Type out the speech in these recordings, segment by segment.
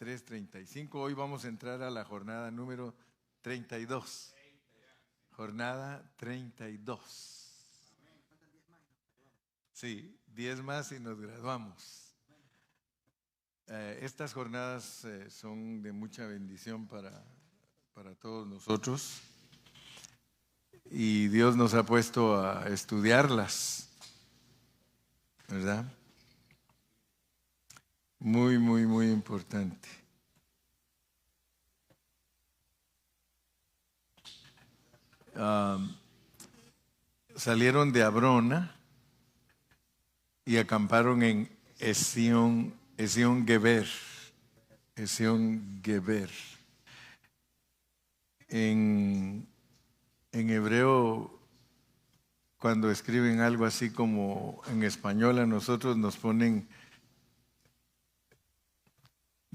33, 35. Hoy vamos a entrar a la jornada número 32. Jornada 32. Sí, 10 más y nos graduamos. Estas jornadas son de mucha bendición para todos nosotros. Y Dios nos ha puesto a estudiarlas, ¿verdad? Muy, muy, muy importante. Salieron de Abrona y acamparon en Ezión-Geber. Ezión-Geber. En hebreo, cuando escriben algo así como en español, a nosotros nos ponen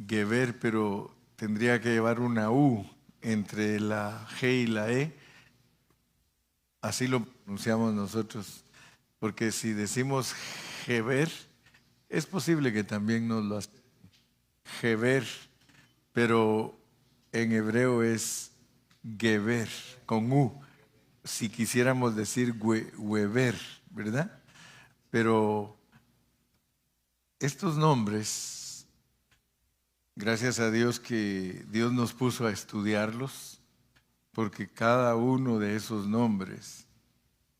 Geber, pero tendría que llevar una U entre la G y la E. Así lo pronunciamos nosotros, porque si decimos Geber, es posible que también nos lo hacen Geber, pero en hebreo es Geber, con U. Si quisiéramos decir Weber, ¿verdad? Pero estos nombres, gracias a Dios que Dios nos puso a estudiarlos, porque cada uno de esos nombres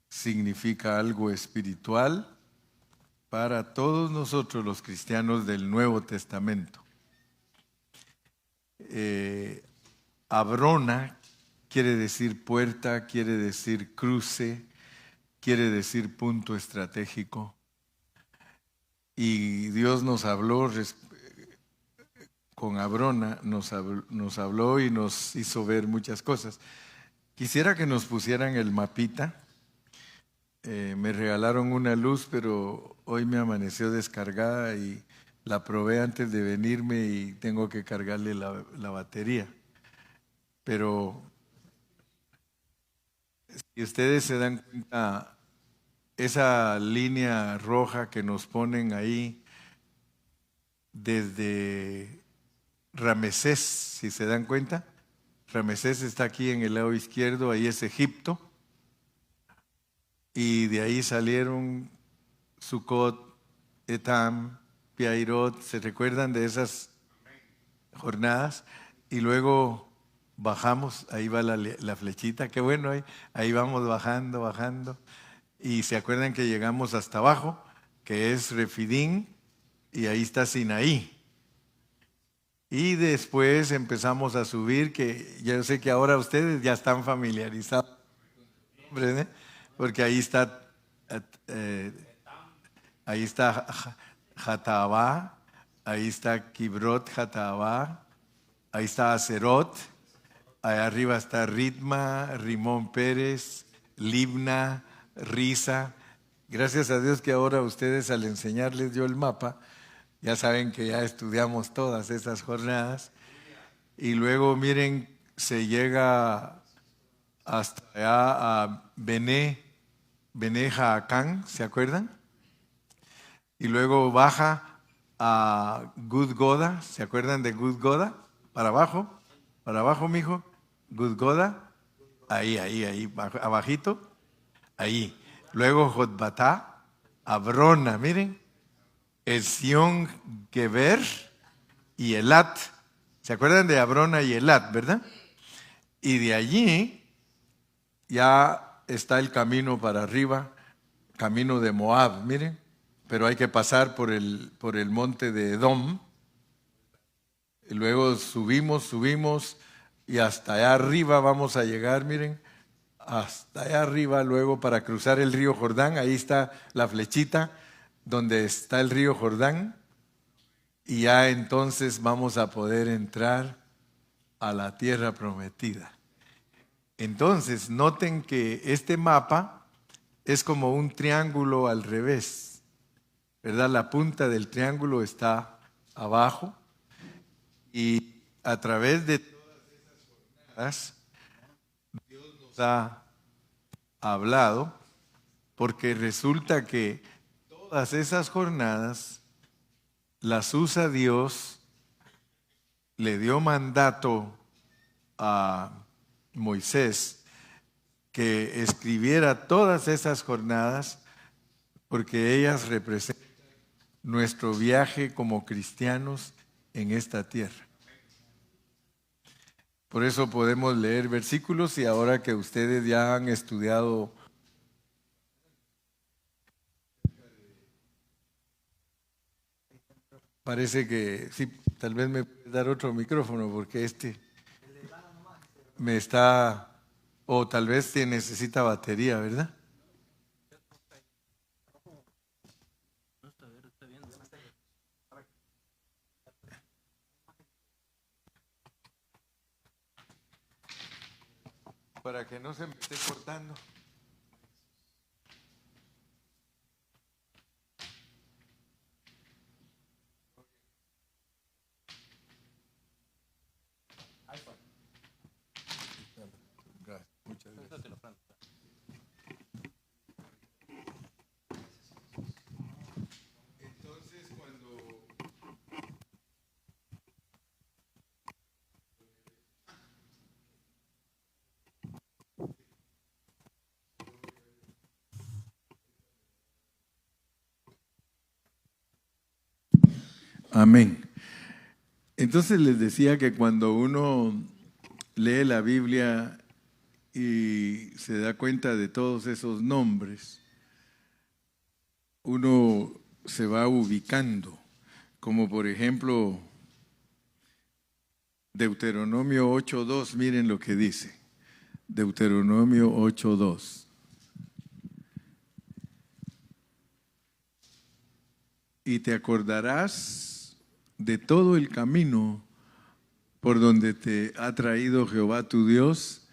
significa algo espiritual para todos nosotros los cristianos del Nuevo Testamento. Abrona quiere decir puerta, quiere decir cruce, quiere decir punto estratégico. Y Dios nos habló con Abrona, nos habló y nos hizo ver muchas cosas. Quisiera que nos pusieran el mapita. Me regalaron una luz, pero hoy me amaneció descargada y la probé antes de venirme y tengo que cargarle la batería. Pero si ustedes se dan cuenta, esa línea roja que nos ponen ahí desde Ramesés, si se dan cuenta, Ramesés está aquí en el lado izquierdo, ahí es Egipto, y de ahí salieron Sucot, Etam, Piairot, ¿se recuerdan de esas jornadas? Y luego bajamos, ahí va la flechita, qué bueno, ahí vamos bajando, y se acuerdan que llegamos hasta abajo, que es Refidín, y ahí está Sinaí. Y después empezamos a subir, que yo sé que ahora ustedes ya están familiarizados, porque ahí está Jatabá, ahí está Kibrot Jatabá, ahí está Aserot, ahí arriba está Ritma, Rimón Pérez, Libna, Risa. Gracias a Dios que ahora ustedes, al enseñarles yo el mapa, ya saben que ya estudiamos todas esas jornadas. Y luego miren, se llega hasta allá a Bené Jaacán, ¿se acuerdan? Y luego baja a Gudgoda, ¿se acuerdan de Gudgoda? Para abajo, mijo, Gudgoda, ahí, abajito, ahí. Luego Jotbatá, Abrona, miren, Ezión-Geber y Elat. ¿Se acuerdan de Abrona y Elat, verdad? Y de allí ya está el camino para arriba, camino de Moab, miren, pero hay que pasar por el monte de Edom. Y luego subimos y hasta allá arriba vamos a llegar, miren, hasta allá arriba, luego para cruzar el río Jordán, ahí está la flechita donde está el río Jordán, y ya entonces vamos a poder entrar a la tierra prometida. Entonces, noten que este mapa es como un triángulo al revés, ¿verdad? La punta del triángulo está abajo, y a través de todas esas jornadas, Dios nos ha hablado, porque resulta que todas esas jornadas las usa Dios le dio mandato a Moisés que escribiera todas esas jornadas porque ellas representan nuestro viaje como cristianos en esta tierra. Por eso podemos leer versículos y ahora que ustedes ya han estudiado parece que sí, tal vez me puede dar otro micrófono porque me está, o tal vez necesita batería, ¿verdad? Para que no se me esté cortando. Gracias, muchas gracias. Entonces, cuando amén. Entonces les decía que cuando uno lee la Biblia y se da cuenta de todos esos nombres, uno se va ubicando, como por ejemplo Deuteronomio 8:2, miren lo que dice. Deuteronomio 8:2. Y te acordarás de todo el camino por donde te ha traído Jehová tu Dios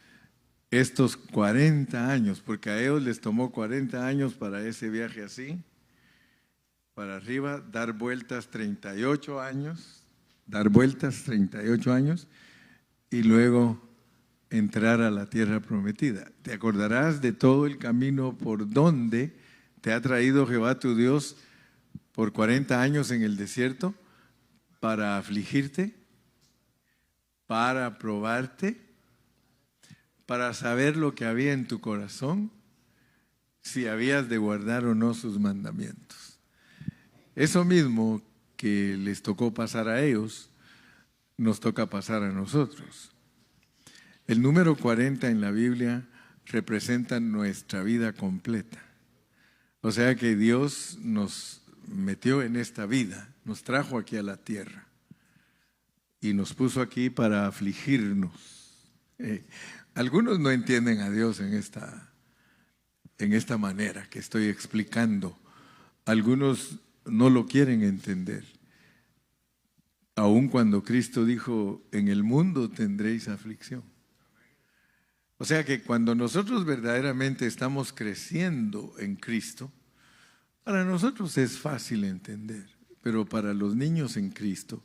estos 40 años, porque a ellos les tomó 40 años para ese viaje así, para arriba, dar vueltas 38 años, y luego entrar a la tierra prometida. Te acordarás de todo el camino por donde te ha traído Jehová tu Dios por 40 años en el desierto para afligirte, para probarte, para saber lo que había en tu corazón, si habías de guardar o no sus mandamientos. Eso mismo que les tocó pasar a ellos, nos toca pasar a nosotros. El número 40 en la Biblia representa nuestra vida completa. O sea que Dios nos metió en esta vida, nos trajo aquí a la tierra y nos puso aquí para afligirnos. Algunos no entienden a Dios en esta manera que estoy explicando. Algunos no lo quieren entender. Aun cuando Cristo dijo, en el mundo tendréis aflicción. O sea que cuando nosotros verdaderamente estamos creciendo en Cristo, para nosotros es fácil entender, pero para los niños en Cristo,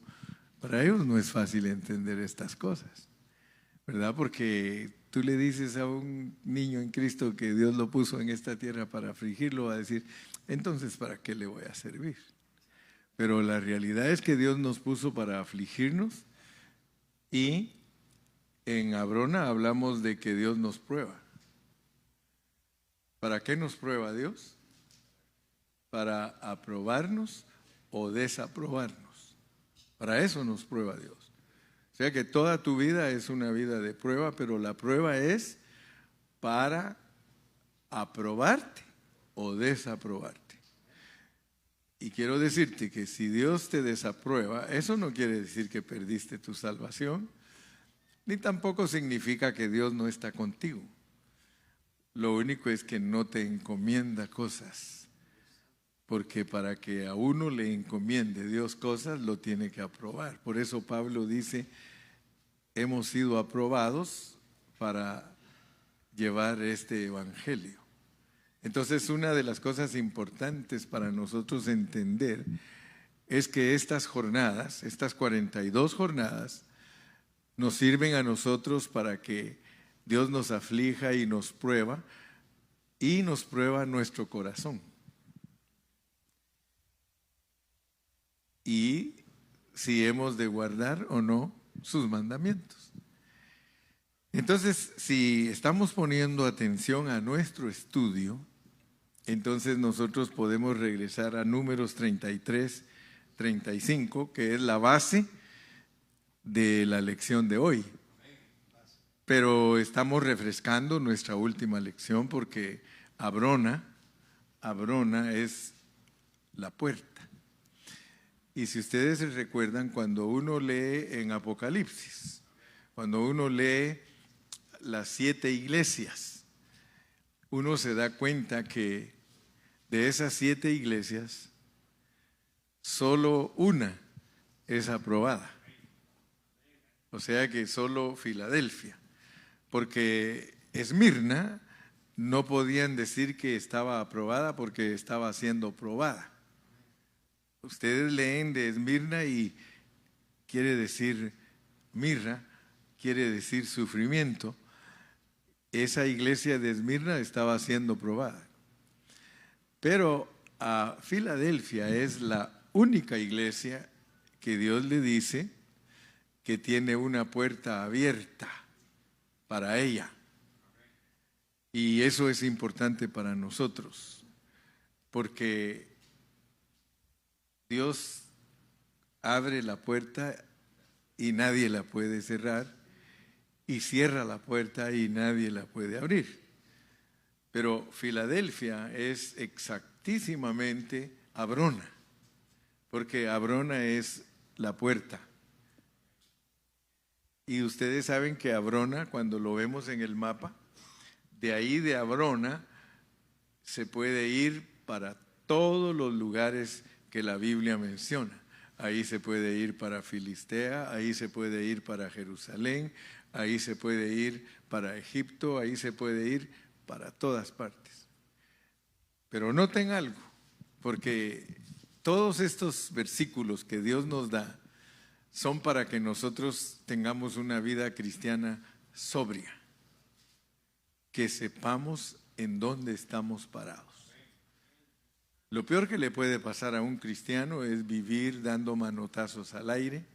para ellos no es fácil entender estas cosas, ¿verdad? Porque tú le dices a un niño en Cristo que Dios lo puso en esta tierra para afligirlo, va a decir, entonces ¿para qué le voy a servir? Pero la realidad es que Dios nos puso para afligirnos y en Abrona hablamos de que Dios nos prueba. ¿Para qué nos prueba Dios? Para aprobarnos o desaprobarnos. Para eso nos prueba Dios. O sea que toda tu vida es una vida de prueba, pero la prueba es para aprobarte o desaprobarte. Y quiero decirte que si Dios te desaprueba, eso no quiere decir que perdiste tu salvación, ni tampoco significa que Dios no está contigo. Lo único es que no te encomienda cosas, porque para que a uno le encomiende Dios cosas, lo tiene que aprobar. Por eso Pablo dice, hemos sido aprobados para llevar este evangelio. Entonces, una de las cosas importantes para nosotros entender es que estas jornadas, estas 42 jornadas, nos sirven a nosotros para que Dios nos aflija y nos prueba nuestro corazón. Y si hemos de guardar o no sus mandamientos. Entonces, si estamos poniendo atención a nuestro estudio, entonces nosotros podemos regresar a Números 33, 35, que es la base de la lección de hoy. Pero estamos refrescando nuestra última lección porque Abrona es la puerta. Y si ustedes se recuerdan, cuando uno lee en Apocalipsis, cuando uno lee las 7 iglesias, uno se da cuenta que de esas 7 iglesias, solo una es aprobada. O sea que solo Filadelfia, porque Esmirna no podían decir que estaba aprobada porque estaba siendo probada. Ustedes leen de Esmirna y quiere decir mirra, quiere decir sufrimiento. Esa iglesia de Esmirna estaba siendo probada. Pero a Filadelfia es la única iglesia que Dios le dice que tiene una puerta abierta para ella. Y eso es importante para nosotros, porque Dios abre la puerta y nadie la puede cerrar, y cierra la puerta y nadie la puede abrir. Pero Filadelfia es exactísimamente Abrona, porque Abrona es la puerta. Y ustedes saben que Abrona, cuando lo vemos en el mapa, de ahí de Abrona se puede ir para todos los lugares que la Biblia menciona. Ahí se puede ir para Filistea, ahí se puede ir para Jerusalén, ahí se puede ir para Egipto, ahí se puede ir para todas partes. Pero noten algo, porque todos estos versículos que Dios nos da son para que nosotros tengamos una vida cristiana sobria, que sepamos en dónde estamos parados. Lo peor que le puede pasar a un cristiano es vivir dando manotazos al aire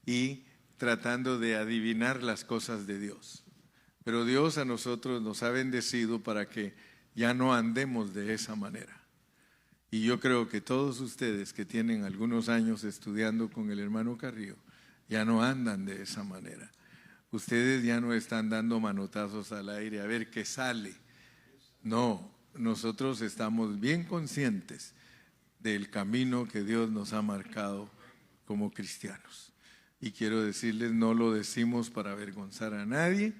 y tratando de adivinar las cosas de Dios. Pero Dios a nosotros nos ha bendecido para que ya no andemos de esa manera. Y yo creo que todos ustedes que tienen algunos años estudiando con el hermano Carrillo ya no andan de esa manera. Ustedes ya no están dando manotazos al aire a ver qué sale. No, nosotros estamos bien conscientes del camino que Dios nos ha marcado como cristianos. Y quiero decirles, no lo decimos para avergonzar a nadie,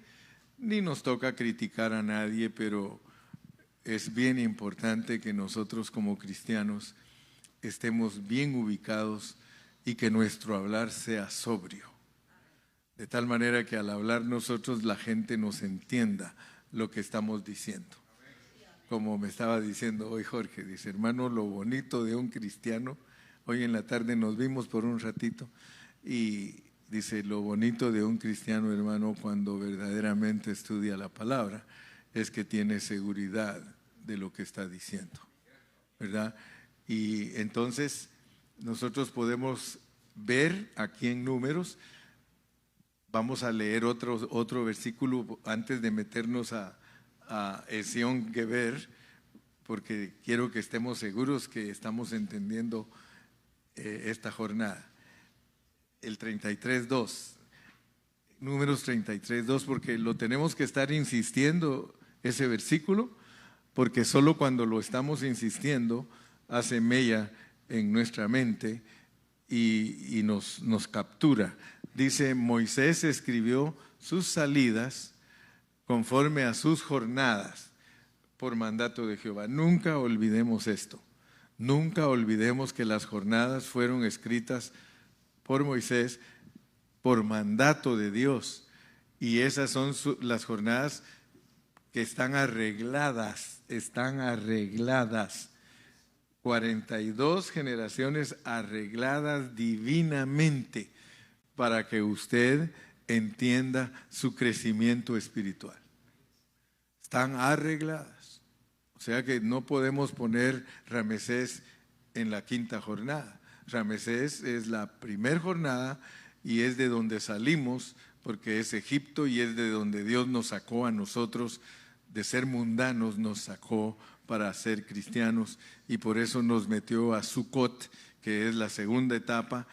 ni nos toca criticar a nadie, pero es bien importante que nosotros como cristianos estemos bien ubicados y que nuestro hablar sea sobrio. De tal manera que al hablar nosotros la gente nos entienda lo que estamos diciendo. Como me estaba diciendo hoy Jorge, dice, hermano, lo bonito de un cristiano, hoy en la tarde nos vimos por un ratito, y dice, lo bonito de un cristiano, hermano, cuando verdaderamente estudia la palabra, es que tiene seguridad de lo que está diciendo, ¿verdad? Y entonces nosotros podemos ver aquí en Números. Vamos a leer otro versículo antes de meternos a Esión Geber, porque quiero que estemos seguros que estamos entendiendo esta jornada. El 33:2, Números 33:2, porque lo tenemos que estar insistiendo ese versículo, porque solo cuando lo estamos insistiendo hace mella en nuestra mente y nos captura. Dice, Moisés escribió sus salidas conforme a sus jornadas por mandato de Jehová. Nunca olvidemos esto. Nunca olvidemos que las jornadas fueron escritas por Moisés por mandato de Dios. Y esas son las jornadas que están arregladas. 42 generaciones arregladas divinamente para que usted entienda su crecimiento espiritual. Están arregladas. O sea que no podemos poner Ramesés en la quinta jornada. Ramesés es la primera jornada y es de donde salimos, porque es Egipto y es de donde Dios nos sacó a nosotros, de ser mundanos nos sacó para ser cristianos, y por eso nos metió a Sucot, que es la segunda etapa,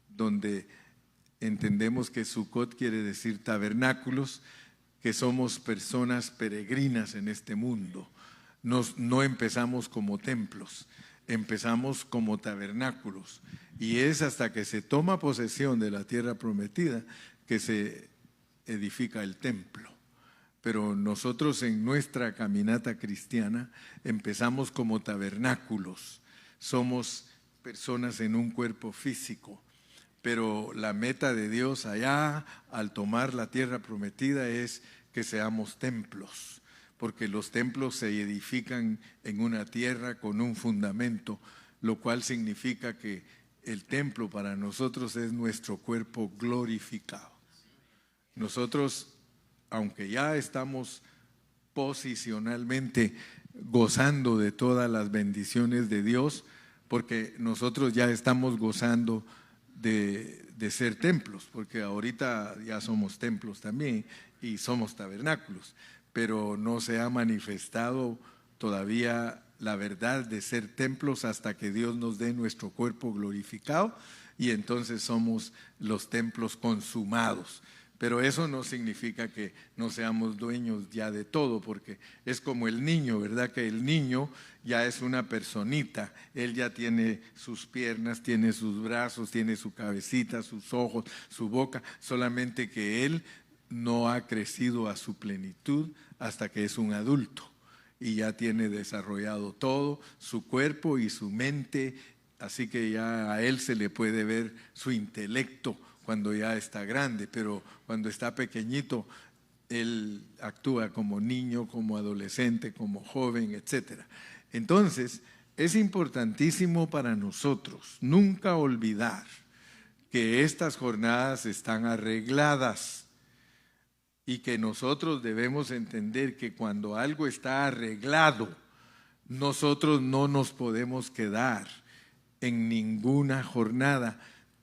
donde entendemos que Sucot quiere decir tabernáculos, que somos personas peregrinas en este mundo. No empezamos como templos, empezamos como tabernáculos, y es hasta que se toma posesión de la tierra prometida que se edifica el templo. Pero nosotros en nuestra caminata cristiana empezamos como tabernáculos, somos personas en un cuerpo físico, pero la meta de Dios allá al tomar la tierra prometida es que seamos templos, porque los templos se edifican en una tierra con un fundamento, lo cual significa que el templo para nosotros es nuestro cuerpo glorificado. Nosotros, aunque ya estamos posicionalmente gozando de todas las bendiciones de Dios, porque nosotros ya estamos gozando de ser templos, porque ahorita ya somos templos también y somos tabernáculos, pero no se ha manifestado todavía la verdad de ser templos hasta que Dios nos dé nuestro cuerpo glorificado, y entonces somos los templos consumados. Pero eso no significa que no seamos dueños ya de todo, porque es como el niño, ¿verdad? Que el niño ya es una personita, él ya tiene sus piernas, tiene sus brazos, tiene su cabecita, sus ojos, su boca, solamente que él no ha crecido a su plenitud hasta que es un adulto y ya tiene desarrollado todo, su cuerpo y su mente, así que ya a él se le puede ver su intelecto cuando ya está grande, pero cuando está pequeñito, él actúa como niño, como adolescente, como joven, etc. Entonces, es importantísimo para nosotros nunca olvidar que estas jornadas están arregladas y que nosotros debemos entender que cuando algo está arreglado, nosotros no nos podemos quedar en ninguna jornada.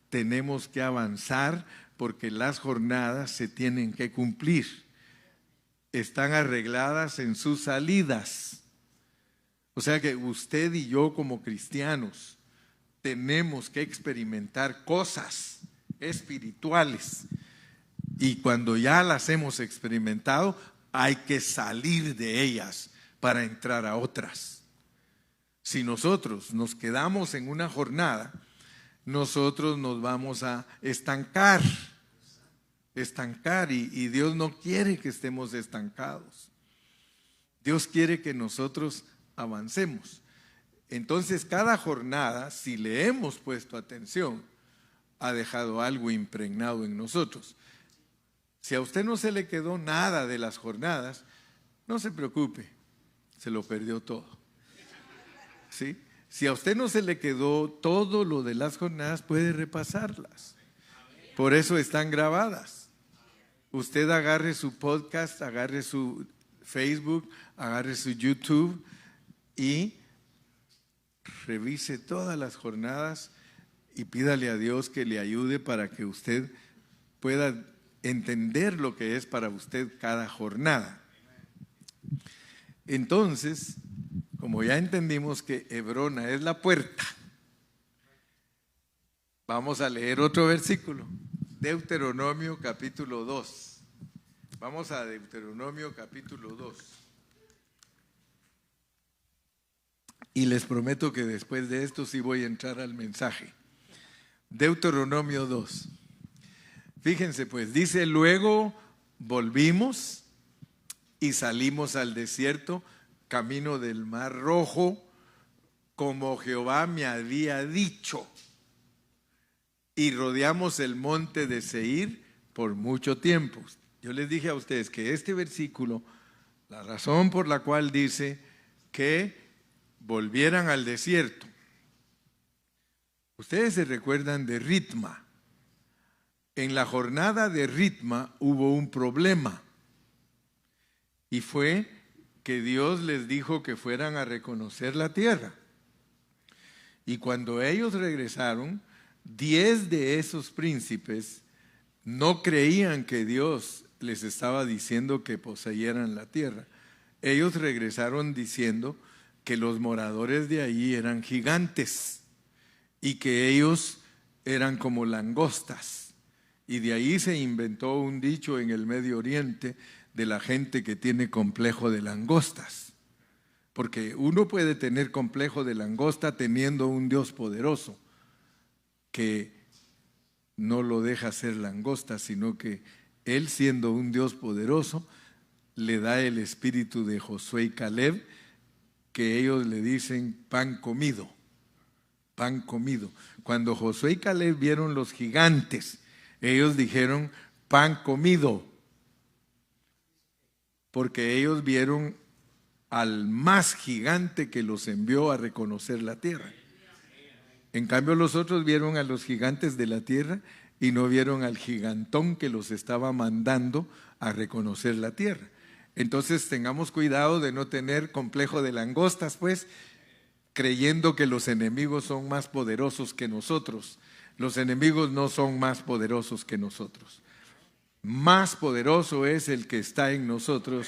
Tenemos que avanzar porque las jornadas se tienen que cumplir. Están arregladas en sus salidas. O sea que usted y yo como cristianos tenemos que experimentar cosas espirituales. Y cuando ya las hemos experimentado, hay que salir de ellas para entrar a otras. Si nosotros nos quedamos en una jornada, nosotros nos vamos a estancar y Dios no quiere que estemos estancados. Dios quiere que nosotros avancemos. Entonces, cada jornada, si le hemos puesto atención, ha dejado algo impregnado en nosotros. Si a usted no se le quedó nada de las jornadas, no se preocupe, se lo perdió todo. ¿Sí? Si a usted no se le quedó todo lo de las jornadas, puede repasarlas. Por eso están grabadas. Usted agarre su podcast, agarre su Facebook, agarre su YouTube y revise todas las jornadas y pídale a Dios que le ayude para que usted pueda entender lo que es para usted cada jornada. Entonces, como ya entendimos que Hebrona es la puerta, vamos a leer otro versículo, Deuteronomio capítulo 2. Vamos a Deuteronomio capítulo 2. Y les prometo que después de esto sí voy a entrar al mensaje. Deuteronomio 2. Fíjense pues, dice: luego volvimos y salimos al desierto, camino del Mar Rojo, como Jehová me había dicho, y rodeamos el monte de Seir por mucho tiempo. Yo les dije a ustedes que este versículo, la razón por la cual dice que volvieran al desierto, ustedes se recuerdan de Ritma. En la jornada de Ritma hubo un problema, y fue que Dios les dijo que fueran a reconocer la tierra. Y cuando ellos regresaron, 10 de esos príncipes no creían que Dios les estaba diciendo que poseyeran la tierra. Ellos regresaron diciendo que los moradores de allí eran gigantes y que ellos eran como langostas. Y de ahí se inventó un dicho en el Medio Oriente de la gente que tiene complejo de langostas. Porque uno puede tener complejo de langosta teniendo un Dios poderoso que no lo deja ser langosta, sino que Él, siendo un Dios poderoso, le da el espíritu de Josué y Caleb, que ellos le dicen pan comido, pan comido. Cuando Josué y Caleb vieron los gigantes, ellos dijeron pan comido, porque ellos vieron al más gigante que los envió a reconocer la tierra. En cambio, los otros vieron a los gigantes de la tierra y no vieron al gigantón que los estaba mandando a reconocer la tierra. Entonces tengamos cuidado de no tener complejo de langostas, pues, creyendo que los enemigos son más poderosos que nosotros. Los enemigos no son más poderosos que nosotros. Más poderoso es el que está en nosotros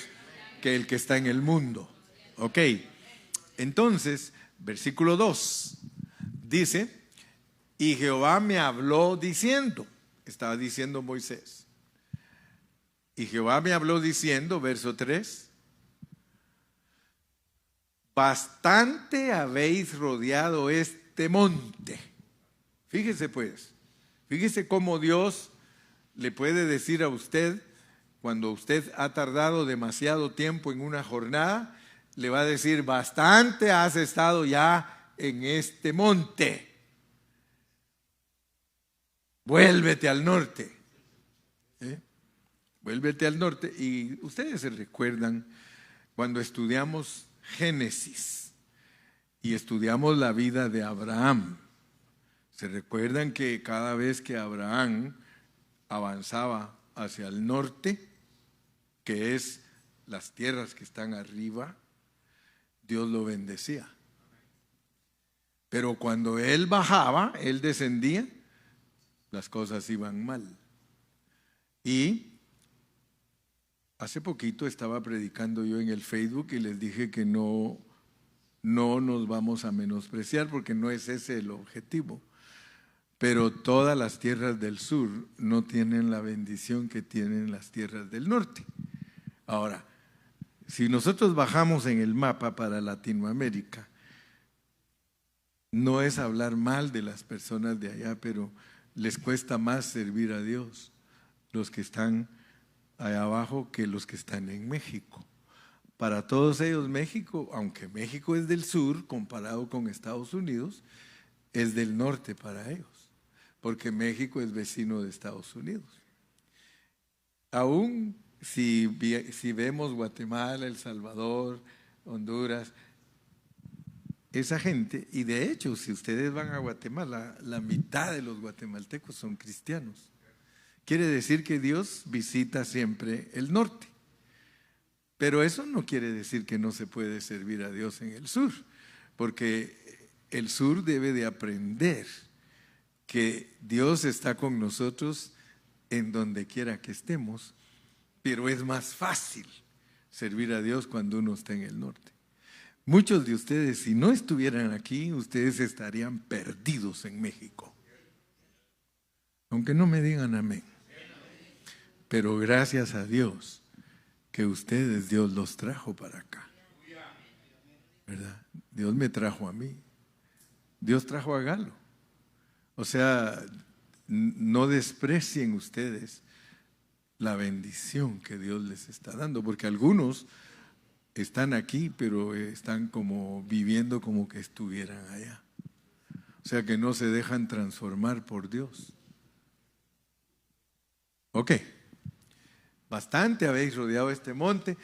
que el que está en el mundo. Ok, entonces, versículo 2 dice: y Jehová me habló diciendo, estaba diciendo Moisés, y Jehová me habló diciendo, verso 3, bastante habéis rodeado este monte. Fíjese pues, fíjese cómo Dios le puede decir a usted, cuando usted ha tardado demasiado tiempo en una jornada, le va a decir, bastante has estado ya en este monte. Vuélvete al norte. Vuélvete al norte. Y ustedes se recuerdan cuando estudiamos Génesis y estudiamos la vida de Abraham. Se recuerdan que cada vez que Abraham avanzaba hacia el norte, que es las tierras que están arriba, Dios lo bendecía. Pero cuando él bajaba, él descendía, las cosas iban mal. Y hace poquito estaba predicando yo en el Facebook y les dije que no nos vamos a menospreciar, porque no es ese el objetivo. Pero todas las tierras del sur no tienen la bendición que tienen las tierras del norte. Ahora, si nosotros bajamos en el mapa para Latinoamérica, no es hablar mal de las personas de allá, pero les cuesta más servir a Dios los que están allá abajo que los que están en México. Para todos ellos México, aunque México es del sur comparado con Estados Unidos, es del norte para ellos, porque México es vecino de Estados Unidos. Aún si vemos Guatemala, El Salvador, Honduras, esa gente, y de hecho si ustedes van a Guatemala, la mitad de los guatemaltecos son cristianos. Quiere decir que Dios visita siempre el norte. Pero eso no quiere decir que no se puede servir a Dios en el sur, porque el sur debe de aprender que Dios está con nosotros en donde quiera que estemos, pero es más fácil servir a Dios cuando uno está en el norte. Muchos de ustedes, si no estuvieran aquí, ustedes estarían perdidos en México. Aunque no me digan amén. Pero gracias a Dios que ustedes, Dios los trajo para acá. ¿Verdad? Dios me trajo a mí. Dios trajo a Galo. O sea, no desprecien ustedes la bendición que Dios les está dando, porque algunos están aquí, pero están como viviendo como que estuvieran allá. O sea que no se dejan transformar por Dios. Ok, bastante habéis rodeado este monte.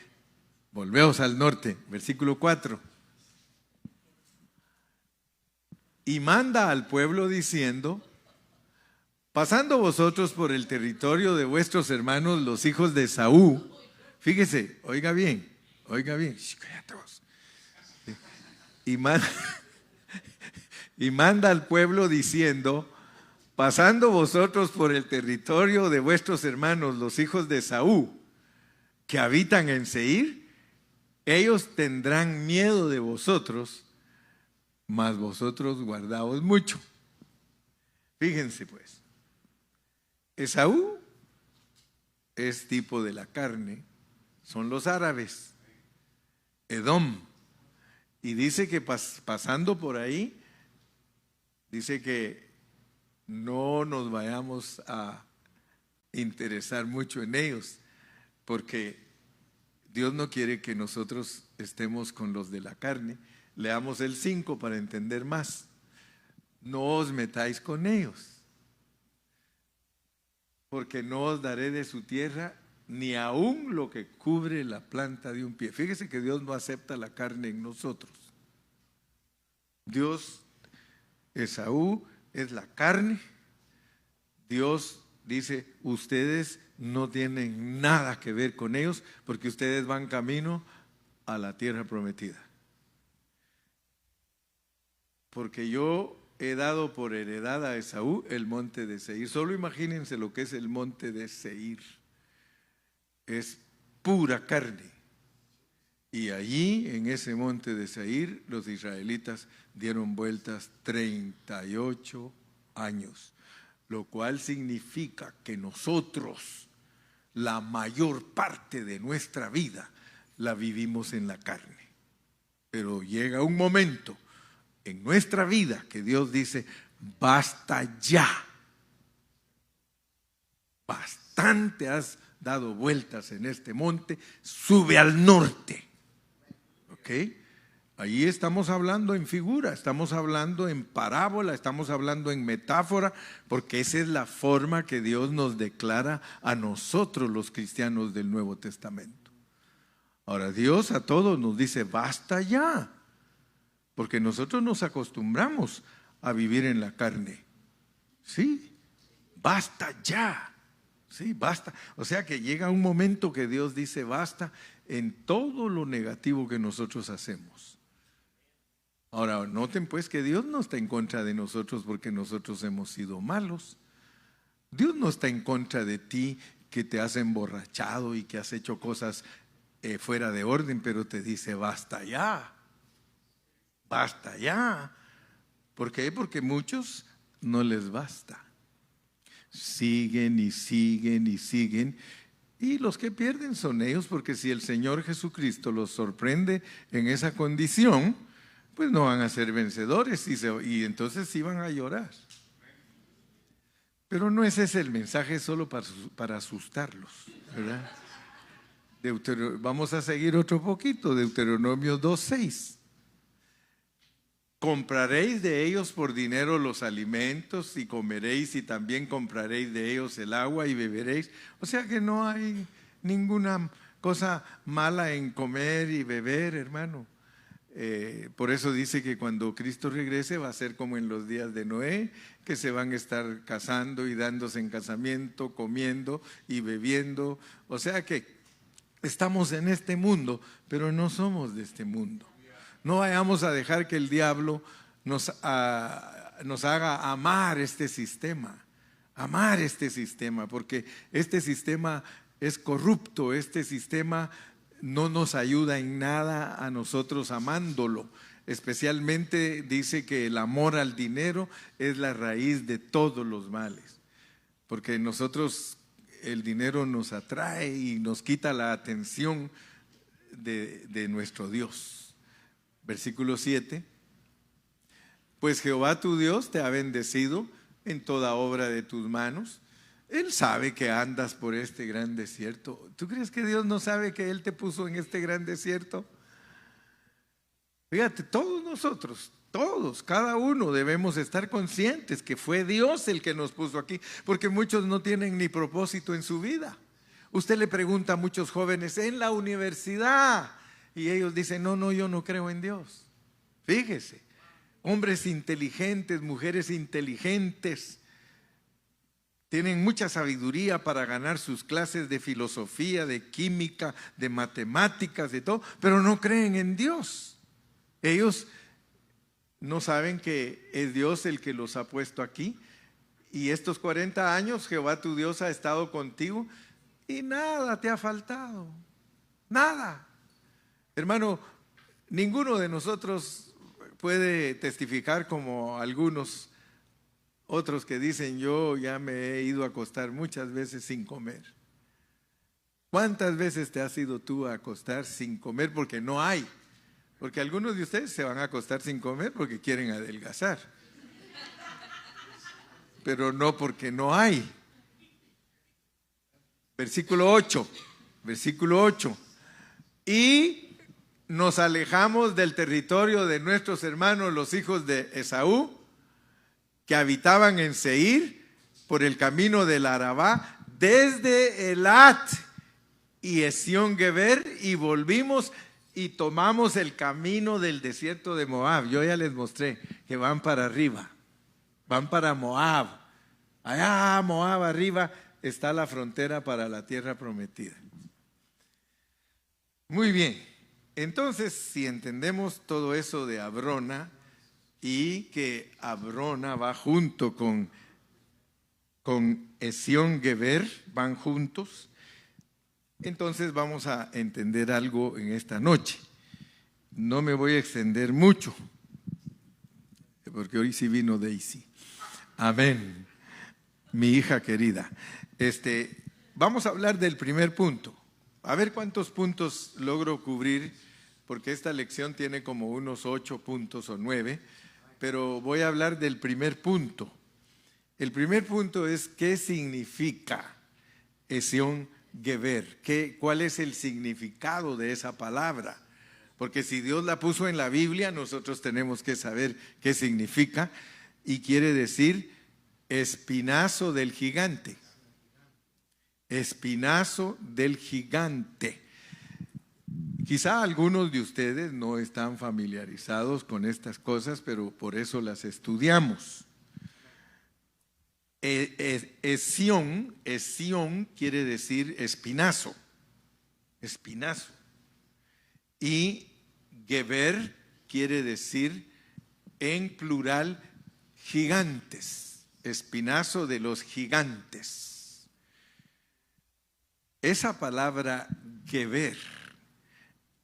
Volveos al norte, versículo 4. Y manda al pueblo diciendo: pasando vosotros por el territorio de vuestros hermanos los hijos de Esaú. Fíjese, oiga bien. Y manda al pueblo diciendo: pasando vosotros por el territorio de vuestros hermanos, los hijos de Esaú, que habitan en Seir, ellos tendrán miedo de vosotros, mas vosotros guardaos mucho. Fíjense pues, Esaú es tipo de la carne, son los árabes, Edom, y dice que pasando por ahí, dice que no nos vayamos a interesar mucho en ellos, porque Dios no quiere que nosotros estemos con los de la carne. Leamos el 5 para entender más. No os metáis con ellos, porque no os daré de su tierra ni aún lo que cubre la planta de un pie. Fíjese que Dios no acepta la carne en nosotros. Dios, Esaú es la carne. Dios dice, ustedes no tienen nada que ver con ellos porque ustedes van camino a la tierra prometida. Porque yo he dado por heredad a Esaú el monte de Seir. Solo imagínense lo que es el monte de Seir. Es pura carne. Y allí, en ese monte de Seir, los israelitas dieron vueltas 38 años. Lo cual significa que nosotros, la mayor parte de nuestra vida, la vivimos en la carne. Pero llega un momento en nuestra vida que Dios dice, basta ya. Bastante has dado vueltas en este monte, sube al norte. ¿Ok? Ahí estamos hablando en figura, estamos hablando en parábola, estamos hablando en metáfora, porque esa es la forma que Dios nos declara a nosotros los cristianos del Nuevo Testamento. Ahora Dios a todos nos dice, basta ya, porque nosotros nos acostumbramos a vivir en la carne. Sí, basta ya, sí, basta. O sea que llega un momento que Dios dice basta en todo lo negativo que nosotros hacemos. Ahora, noten pues que Dios no está en contra de nosotros porque nosotros hemos sido malos. Dios no está en contra de ti que te has emborrachado y que has hecho cosas fuera de orden, pero te dice basta ya, basta ya. ¿Por qué? Porque muchos no les basta. Siguen y siguen y siguen. Y los que pierden son ellos, porque si el Señor Jesucristo los sorprende en esa condición, pues no van a ser vencedores y entonces sí van a llorar. Pero no es ese el mensaje solo para asustarlos, ¿verdad? Vamos a seguir otro poquito, Deuteronomio 2:6. Compraréis de ellos por dinero los alimentos y comeréis y también compraréis de ellos el agua y beberéis. O sea que no hay ninguna cosa mala en comer y beber, hermano. Por eso dice que cuando Cristo regrese va a ser como en los días de Noé, que se van a estar casando y dándose en casamiento, comiendo y bebiendo. O sea que estamos en este mundo, pero no somos de este mundo. No vayamos a dejar que el diablo nos haga amar este sistema, porque este sistema es corrupto, este sistema no nos ayuda en nada a nosotros amándolo. Especialmente dice que el amor al dinero es la raíz de todos los males, porque nosotros el dinero nos atrae y nos quita la atención de nuestro Dios. Versículo 7. Pues Jehová tu Dios te ha bendecido en toda obra de tus manos. Él sabe que andas por este gran desierto. ¿Tú crees que Dios no sabe que Él te puso en este gran desierto? Fíjate, todos nosotros, todos, cada uno debemos estar conscientes que fue Dios el que nos puso aquí, porque muchos no tienen ni propósito en su vida. Usted le pregunta a muchos jóvenes en la universidad y ellos dicen, no, yo no creo en Dios. Fíjese, hombres inteligentes, mujeres inteligentes, tienen mucha sabiduría para ganar sus clases de filosofía, de química, de matemáticas, de todo, pero no creen en Dios. Ellos no saben que es Dios el que los ha puesto aquí y estos 40 años Jehová tu Dios ha estado contigo y nada te ha faltado, nada. Hermano, ninguno de nosotros puede testificar como algunos otros que dicen: yo ya me he ido a acostar muchas veces sin comer. ¿Cuántas veces te has ido tú a acostar sin comer? Porque no hay. Porque algunos de ustedes se van a acostar sin comer porque quieren adelgazar. Pero no porque no hay. Versículo 8. Versículo 8. Y nos alejamos del territorio de nuestros hermanos, los hijos de Esaú, que habitaban en Seir, por el camino del Arabá, desde Elat y Esión-Geber, y volvimos y tomamos el camino del desierto de Moab. Yo ya les mostré que van para arriba, van para Moab. Allá Moab arriba está la frontera para la tierra prometida. Muy bien, entonces si entendemos todo eso de Abrona, y que Abrona va junto con Esión-Geber, van juntos, entonces vamos a entender algo en esta noche. No me voy a extender mucho, porque hoy sí vino Daisy. Amén, mi hija querida. Vamos a hablar del primer punto. A ver cuántos puntos logro cubrir, porque esta lección tiene como unos 8 puntos o 9, pero voy a hablar del primer punto. El primer punto es: ¿qué significa Esión-Geber? ¿Cuál es el significado de esa palabra? Porque si Dios la puso en la Biblia, nosotros tenemos que saber qué significa, y quiere decir espinazo del gigante. Espinazo del gigante. Quizá algunos de ustedes no están familiarizados con estas cosas, pero por eso las estudiamos. Esión quiere decir espinazo, espinazo. Y Geber quiere decir en plural gigantes, espinazo de los gigantes. Esa palabra Geber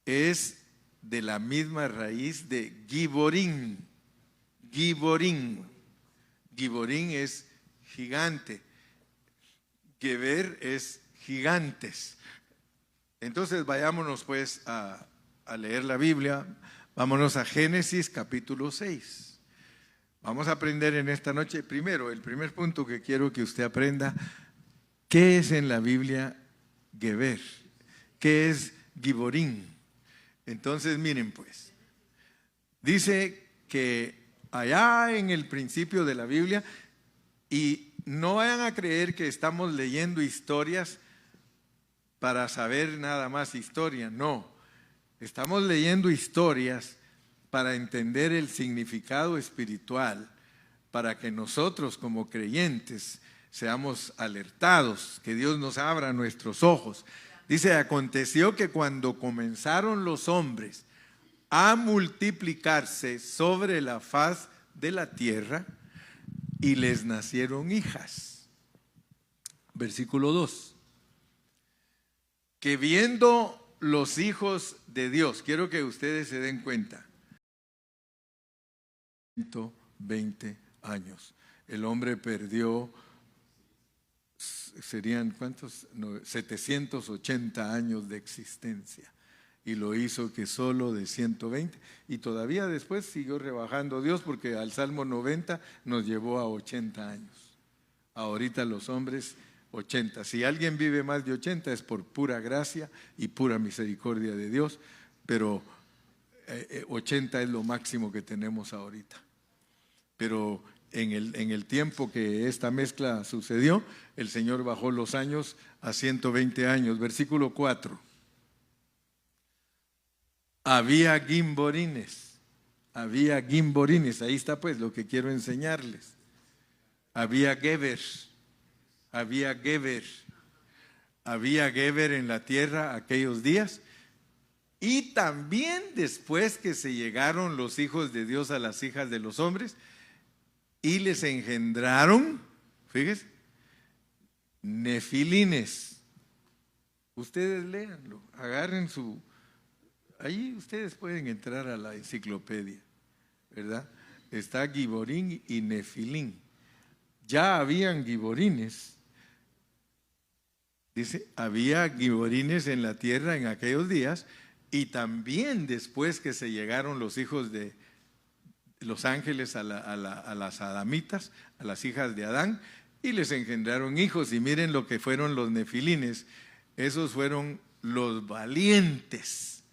es de la misma raíz de Giborín. Giborín. Giborín es gigante. Geber es gigantes. Entonces vayámonos pues a leer la Biblia. Vámonos a Génesis capítulo 6. Vamos a aprender en esta noche primero, el primer punto que quiero que usted aprenda: ¿qué es en la Biblia Geber? ¿Qué es Giborín? Entonces miren pues, dice que allá en el principio de la Biblia, y no vayan a creer que estamos leyendo historias para saber nada más historia, no, estamos leyendo historias para entender el significado espiritual, para que nosotros como creyentes seamos alertados, que Dios nos abra nuestros ojos. Dice: aconteció que cuando comenzaron los hombres a multiplicarse sobre la faz de la tierra, y les nacieron hijas. Versículo 2. Que viendo los hijos de Dios, quiero que ustedes se den cuenta, 120 años. El hombre perdió, serían ¿cuántos? 780 años de existencia, y lo hizo que solo de 120, y todavía después siguió rebajando Dios, porque al Salmo 90 nos llevó a 80 años. Ahorita los hombres 80. Si alguien vive más de 80 es por pura gracia y pura misericordia de Dios, pero 80 es lo máximo que tenemos ahorita. Pero en el tiempo que esta mezcla sucedió, el Señor bajó los años a 120 años. Versículo 4. Había gimborines, ahí está pues lo que quiero enseñarles. Había Geber en la tierra aquellos días, y también después que se llegaron los hijos de Dios a las hijas de los hombres, y les engendraron Fíjense, nefilines. Ustedes léanlo, agarren su... Ahí ustedes pueden entrar a la enciclopedia, ¿verdad? Está Giborín y Nefilín. Ya habían giborines. Dice, había giborines en la tierra en aquellos días, y también después que se llegaron los hijos de los ángeles a las adamitas, a las hijas de Adán, y les engendraron hijos. Y miren lo que fueron los nefilines. Esos fueron los valientes,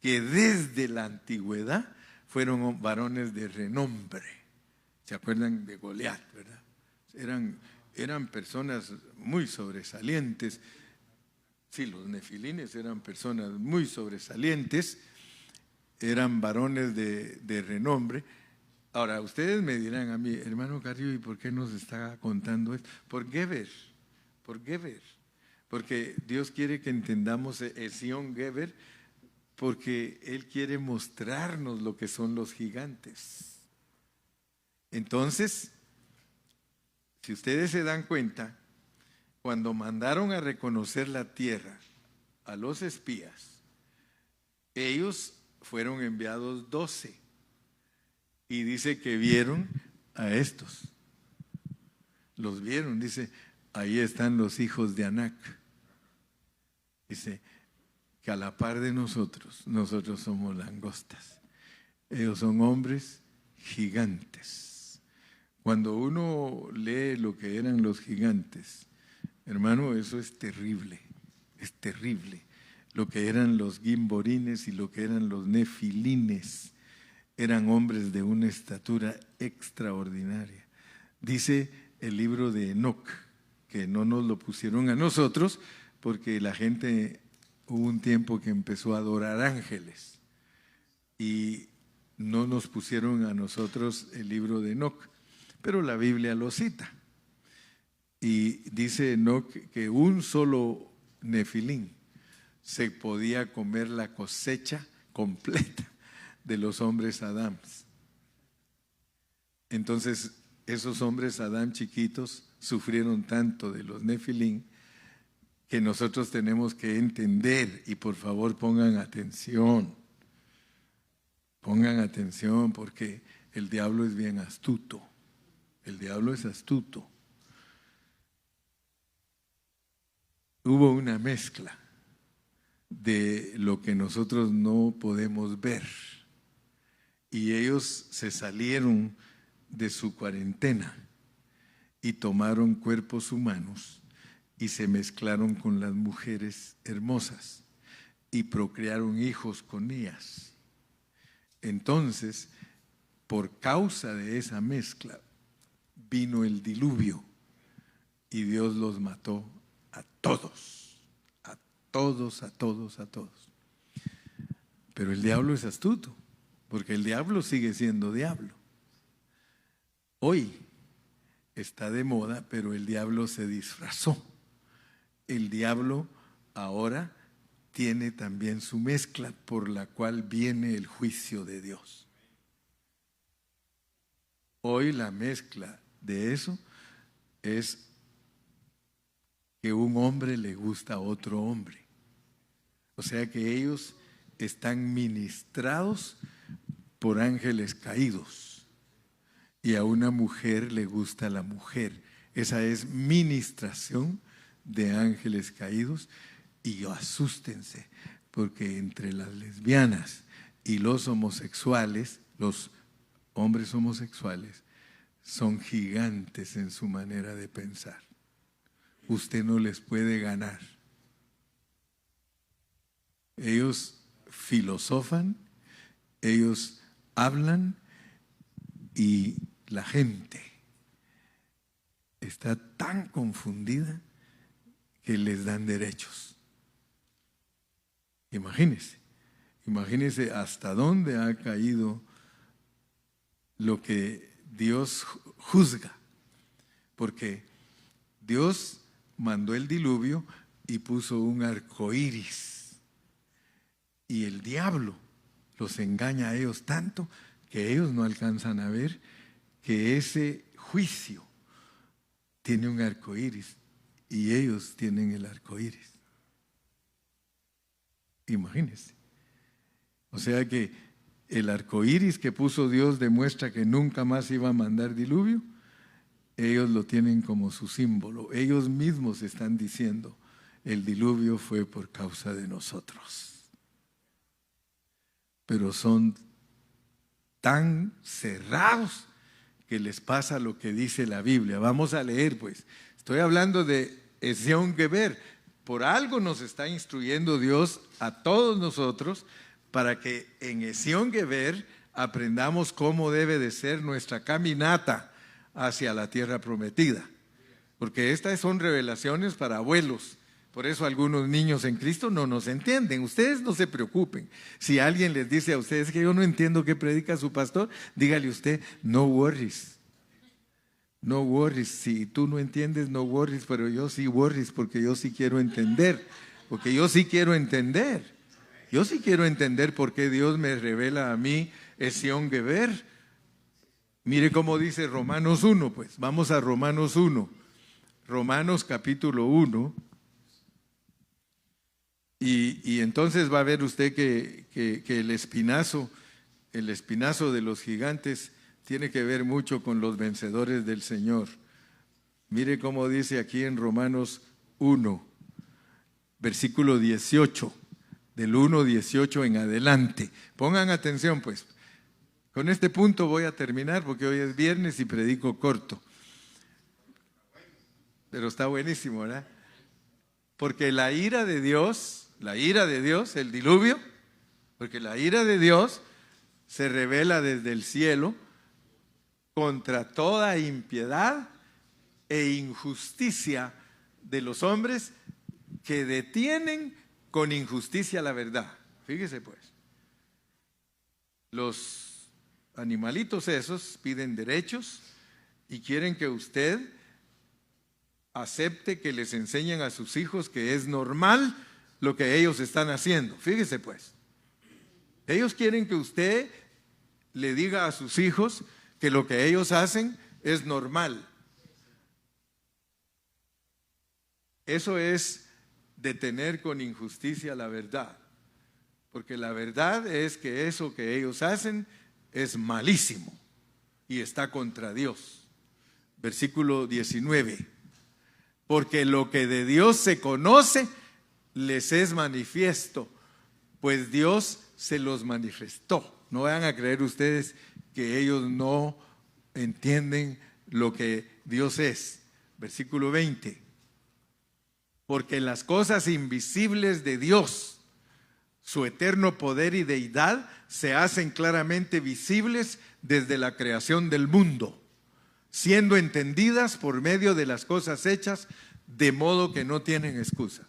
que desde la antigüedad fueron varones de renombre. ¿Se acuerdan de Goliat, verdad? Eran personas muy sobresalientes. Sí, los nefilines eran personas muy sobresalientes, eran varones de renombre. Ahora, ustedes me dirán a mí, hermano Carrillo, ¿y por qué nos está contando esto? Por Geber, porque Dios quiere que entendamos Zion Geber, porque Él quiere mostrarnos lo que son los gigantes. Entonces, si ustedes se dan cuenta, cuando mandaron a reconocer la tierra a los espías, ellos fueron enviados 12, y dice que vieron a estos. Los vieron, dice, ahí están los hijos de Anac. Dice que a la par de nosotros somos langostas. Ellos son hombres gigantes. Cuando uno lee lo que eran los gigantes, hermano, eso es terrible, es terrible. Lo que eran los gimborines y lo que eran los nefilines, eran hombres de una estatura extraordinaria. Dice el libro de Enoc, que no nos lo pusieron a nosotros, porque la gente, hubo un tiempo que empezó a adorar ángeles, y no nos pusieron a nosotros el libro de Enoc, pero la Biblia lo cita. Y dice Enoc que un solo nefilín se podía comer la cosecha completa de los hombres Adams. Entonces, esos hombres Adán chiquitos sufrieron tanto de los nefilín que nosotros tenemos que entender, y por favor pongan atención, porque el diablo es bien astuto. El diablo es astuto. Hubo una mezcla de lo que nosotros no podemos ver, y ellos se salieron de su cuarentena y tomaron cuerpos humanos y se mezclaron con las mujeres hermosas y procrearon hijos con ellas. Entonces, por causa de esa mezcla, vino el diluvio y Dios los mató a todos, a todos, a todos, a todos. Pero el diablo es astuto, porque el diablo sigue siendo diablo. Hoy está de moda, pero el diablo se disfrazó. El diablo ahora tiene también su mezcla, por la cual viene el juicio de Dios. Hoy la mezcla de eso es que un hombre le gusta a otro hombre. O sea que ellos están ministrados por ángeles caídos, y a una mujer le gusta a la mujer. Esa es ministración de ángeles caídos. Y asústense, porque entre las lesbianas y los homosexuales, los hombres homosexuales son gigantes en su manera de pensar. Usted no les puede ganar. Ellos filosofan, ellos hablan, y la gente está tan confundida que les dan derechos. Imagínese hasta dónde ha caído lo que Dios juzga, porque Dios mandó el diluvio y puso un arco iris, y el diablo los engaña a ellos tanto que ellos no alcanzan a ver que ese juicio tiene un arco iris y ellos tienen el arco iris. Imagínense. O sea que el arco iris que puso Dios demuestra que nunca más iba a mandar diluvio. Ellos lo tienen como su símbolo. Ellos mismos están diciendo, el diluvio fue por causa de nosotros. Pero son tan cerrados que les pasa lo que dice la Biblia. Vamos a leer, pues. Estoy hablando de Ezion Geber. Por algo nos está instruyendo Dios a todos nosotros para que en Ezion Geber aprendamos cómo debe de ser nuestra caminata hacia la tierra prometida. Porque estas son revelaciones para abuelos. Por eso algunos niños en Cristo no nos entienden. Ustedes no se preocupen. Si alguien les dice a ustedes que yo no entiendo qué predica su pastor, dígale usted, no worries. No worries. Si tú no entiendes, no worries, pero yo sí worries porque yo sí quiero entender. Porque yo sí quiero entender. Yo sí quiero entender por qué Dios me revela a mí Ezion Geber. Mire cómo dice Romanos 1, pues. Vamos a Romanos 1. Romanos capítulo 1. Y entonces va a ver usted que el espinazo de los gigantes tiene que ver mucho con los vencedores del Señor. Mire cómo dice aquí en Romanos 1, versículo 18, del 1:18 en adelante. Pongan atención, pues. Con este punto voy a terminar porque hoy es viernes y predico corto. Pero está buenísimo, ¿verdad? Porque la ira de Dios, el diluvio, porque la ira de Dios se revela desde el cielo contra toda impiedad e injusticia de los hombres que detienen con injusticia la verdad. Fíjese pues, los animalitos esos piden derechos y quieren que usted acepte que les enseñen a sus hijos que es normal lo que ellos están haciendo. Fíjese pues, ellos quieren que usted le diga a sus hijos que lo que ellos hacen es normal. Eso es detener con injusticia la verdad, porque la verdad es que eso que ellos hacen es malísimo y está contra Dios. Versículo 19. Porque lo que de Dios se conoce les es manifiesto, pues Dios se los manifestó. No vayan a creer ustedes que ellos no entienden lo que Dios es. Versículo 20. Porque las cosas invisibles de Dios, su eterno poder y deidad, se hacen claramente visibles desde la creación del mundo, siendo entendidas por medio de las cosas hechas, de modo que no tienen excusa.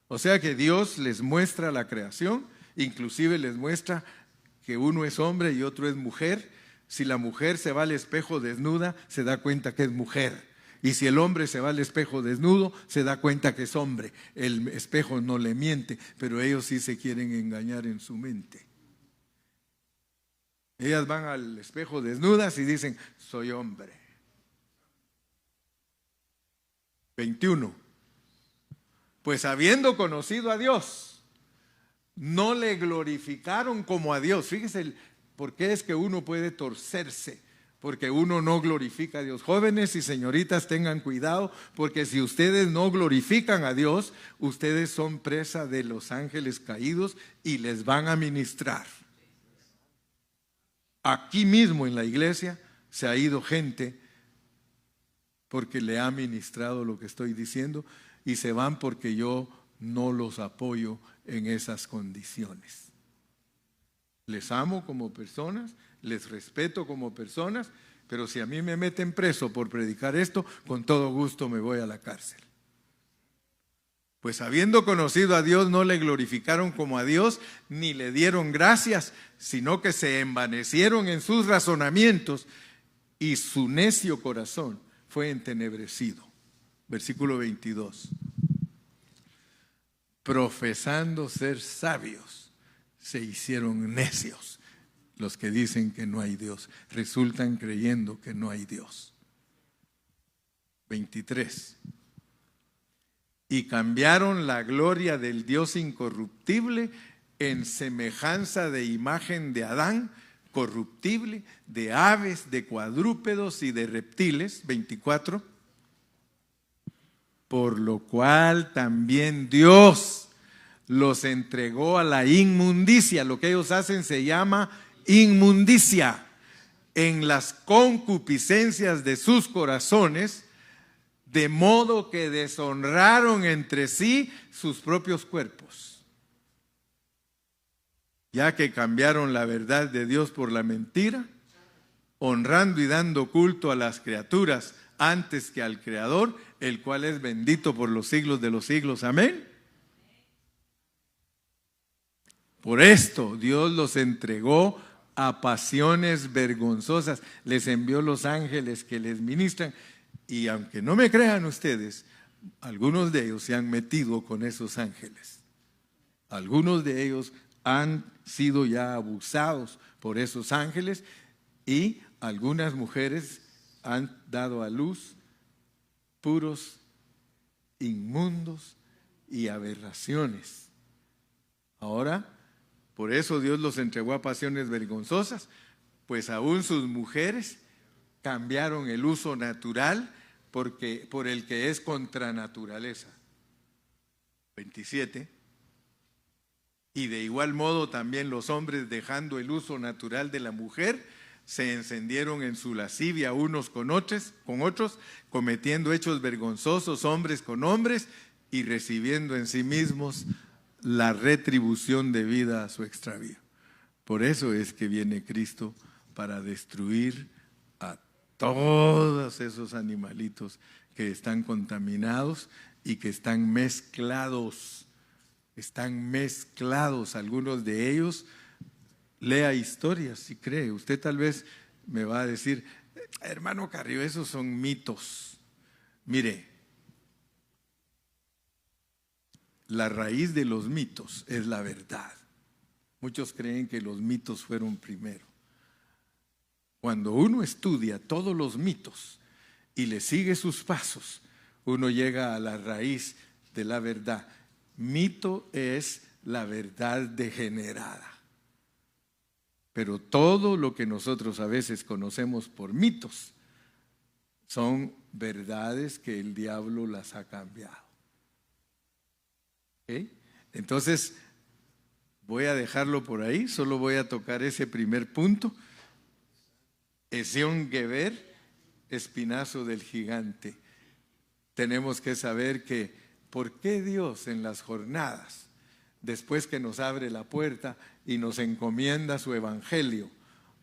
O sea que Dios les muestra la creación, inclusive les muestra que uno es hombre y otro es mujer. Si la mujer se va al espejo desnuda, se da cuenta que es mujer. Y si el hombre se va al espejo desnudo, se da cuenta que es hombre. El espejo no le miente, pero ellos sí se quieren engañar en su mente. Ellas van al espejo desnudas y dicen, soy hombre. 21. Pues habiendo conocido a Dios, no le glorificaron como a Dios. Fíjese por qué es que uno puede torcerse, porque uno no glorifica a Dios. Jóvenes y señoritas, tengan cuidado, porque si ustedes no glorifican a Dios, ustedes son presa de los ángeles caídos y les van a ministrar. Aquí mismo en la iglesia se ha ido gente porque le ha ministrado lo que estoy diciendo y se van porque yo no los apoyo en esas condiciones. Les amo como personas, les respeto como personas, pero si a mí me meten preso por predicar esto, con todo gusto me voy a la cárcel. Pues habiendo conocido a Dios, no le glorificaron como a Dios, ni le dieron gracias, sino que se envanecieron en sus razonamientos y su necio corazón fue entenebrecido. Versículo 22. Profesando ser sabios, se hicieron necios. Los que dicen que no hay Dios, resultan creyendo que no hay Dios. 23. Y cambiaron la gloria del Dios incorruptible en semejanza de imagen de Adán, corruptible, de aves, de cuadrúpedos y de reptiles. 24. Por lo cual también Dios los entregó a la inmundicia. Lo que ellos hacen se llama inmundicia. En las concupiscencias de sus corazones, de modo que deshonraron entre sí sus propios cuerpos, ya que cambiaron la verdad de Dios por la mentira, honrando y dando culto a las criaturas antes que al Creador, el cual es bendito por los siglos de los siglos. Amén. Por esto Dios los entregó a pasiones vergonzosas. Les envió los ángeles que les ministran. Y aunque no me crean ustedes, algunos de ellos se han metido con esos ángeles. Algunos de ellos han sido ya abusados por esos ángeles y algunas mujeres han dado a luz puros inmundos y aberraciones. Ahora, por eso Dios los entregó a pasiones vergonzosas, pues aún sus mujeres cambiaron el uso natural por el que es contra naturaleza. 27. Y de igual modo también los hombres, dejando el uso natural de la mujer, se encendieron en su lascivia unos con otros, cometiendo hechos vergonzosos hombres con hombres y recibiendo en sí mismos la retribución debida a su extravío. Por eso es que viene Cristo, para destruir a todos esos animalitos que están contaminados y que están mezclados. Están mezclados, algunos de ellos. Lea historias si cree. Usted tal vez me va a decir, hermano Carrillo, esos son mitos. Mire, la raíz de los mitos es la verdad. Muchos creen que los mitos fueron primero. Cuando uno estudia todos los mitos y le sigue sus pasos, uno llega a la raíz de la verdad. Mito es la verdad degenerada. Pero todo lo que nosotros a veces conocemos por mitos son verdades que el diablo las ha cambiado. ¿Okay? Entonces, voy a dejarlo por ahí, solo voy a tocar ese primer punto. Esión Geber, espinazo del gigante. Tenemos que saber que, ¿por qué Dios en las jornadas, después que nos abre la puerta y nos encomienda su evangelio,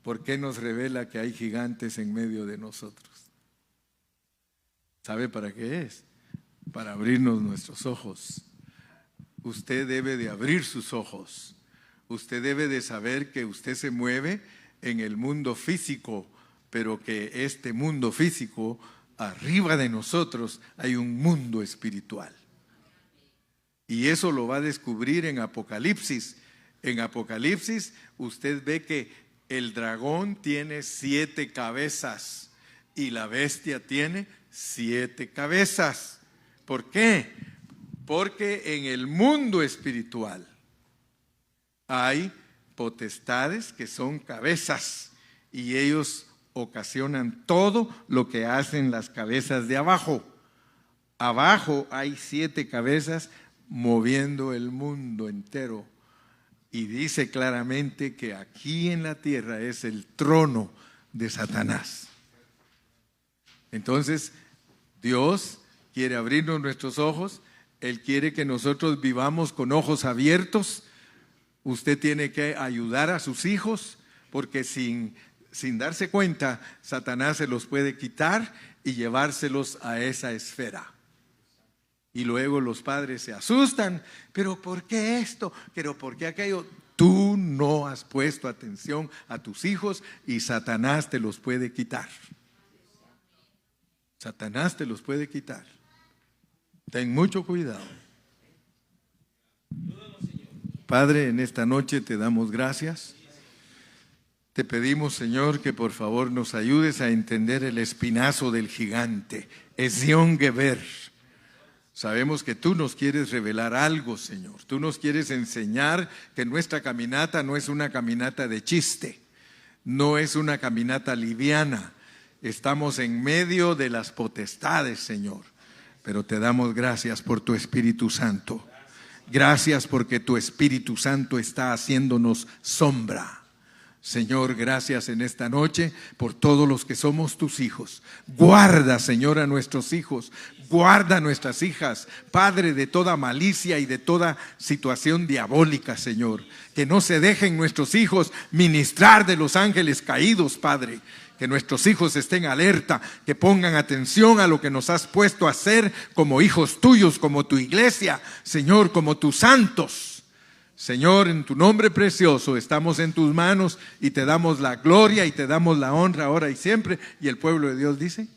por qué nos revela que hay gigantes en medio de nosotros? ¿Sabe para qué es? Para abrirnos nuestros ojos. Usted debe de abrir sus ojos. Usted debe de saber que usted se mueve en el mundo físico, pero que este mundo físico, arriba de nosotros, hay un mundo espiritual. Y eso lo va a descubrir en Apocalipsis. En Apocalipsis usted ve que el dragón tiene 7 cabezas y la bestia tiene 7 cabezas. ¿Por qué? Porque en el mundo espiritual hay potestades que son cabezas y ellos ocasionan todo lo que hacen las cabezas de abajo. Abajo hay 7 cabezas moviendo el mundo entero. Y dice claramente que aquí en la tierra es el trono de Satanás. Entonces, Dios quiere abrirnos nuestros ojos. Él quiere que nosotros vivamos con ojos abiertos. Usted tiene que ayudar a sus hijos, porque sin darse cuenta, Satanás se los puede quitar y llevárselos a esa esfera. Y luego los padres se asustan, pero ¿por qué esto? ¿Pero por qué aquello? Tú no has puesto atención a tus hijos y Satanás te los puede quitar. Satanás te los puede quitar. Ten mucho cuidado. Padre, en esta noche te damos gracias Te pedimos, Señor, que por favor nos ayudes a entender el espinazo del gigante, Ezion Geber. Sabemos que tú nos quieres revelar algo, Señor. Tú nos quieres enseñar que nuestra caminata no es una caminata de chiste, no es una caminata liviana. Estamos en medio de las potestades, Señor. Pero te damos gracias por tu Espíritu Santo. Gracias porque tu Espíritu Santo está haciéndonos sombra. Señor, gracias en esta noche por todos los que somos tus hijos. Guarda, Señor, a nuestros hijos. Guarda a nuestras hijas, Padre, de toda malicia y de toda situación diabólica, Señor. Que no se dejen nuestros hijos ministrar de los ángeles caídos, Padre. Que nuestros hijos estén alerta, que pongan atención a lo que nos has puesto a hacer como hijos tuyos, como tu iglesia, Señor, como tus santos. Señor, en tu nombre precioso estamos en tus manos y te damos la gloria y te damos la honra ahora y siempre. Y el pueblo de Dios dice...